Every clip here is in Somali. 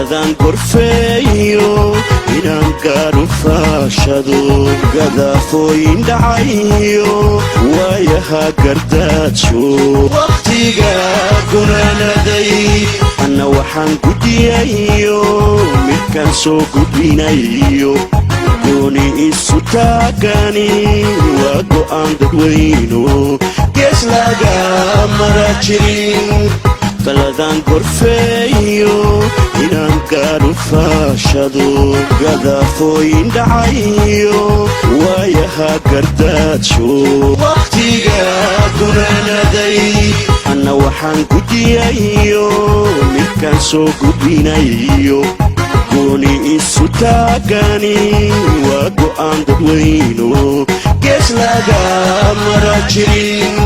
taladan gorfeeyo inaan gaadho faashado gadaafooyin dhacayo waayaha gardaajo waqtiga gunaanaday anna waxaan gudiyayo midkaan soo gudbinayo gooni isu taagani waa go'aan dadweyno gees laga mara jirin taladan gorfeeyo inaan gaadho faashado gadaafooyin dhacayo waayaha gardaajo waqtiga gunaanaday anna waxaan gudiyayo midkaan soo gudbinayo gooni isu taagani waa go'aan dadweyno gees laga mara jirin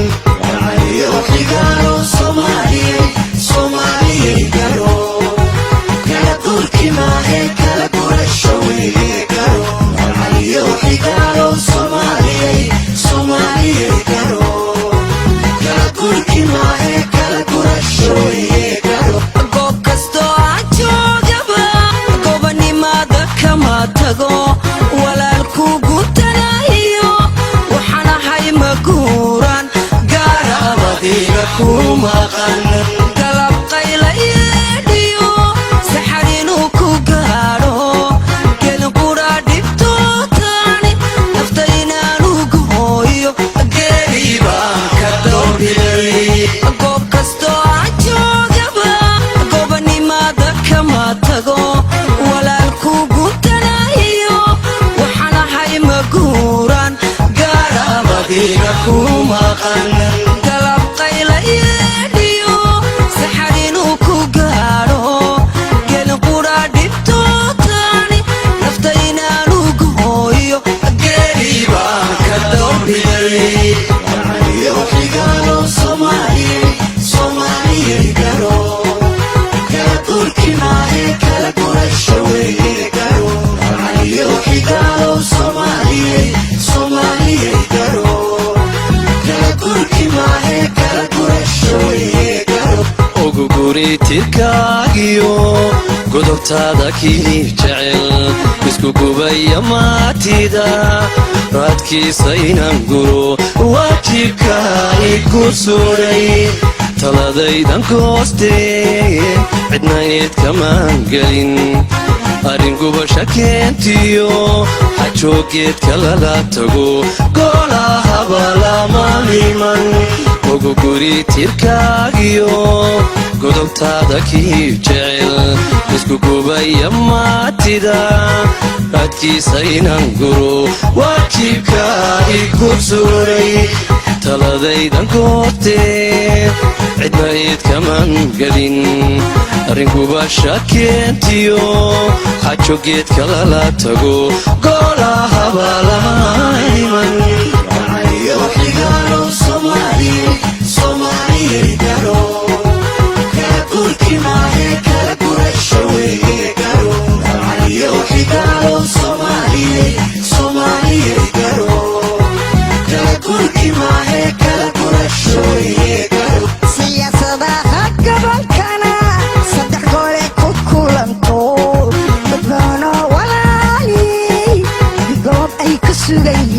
galab qaylaydiyo saxariinuu ku gaadho gelin qura dhibtootaani nafta inaanu gooyo geeri baan ka dowdhilay goob kastoo aan joogaba gobanimada kama tago walaalku gutanayo waxaan ahay maguuran gaarabadiga ku maqan tirkaagiyo godobtaada kii jecel isku gubaya maatida raadkiisa inaan guro waajibka igu suray taladaydan koostee cidna eed kamaan gelin arrin gubasha keentiyo xajoogeedka lala tago golahaba lama niman ogu guri tirkaagiyo godobtaada kii jecel isku gubaya maatida raadkiisa inaan guro waajibka igu suray taladaydan koostee cidna eed kamaan gelin arrin gubasha keentiyo xajoogeedka lala tago golahaba lama iman siyaasadaha gobolkana saddex goole ku kulanto dadbaano walaali goob ay ku sugayn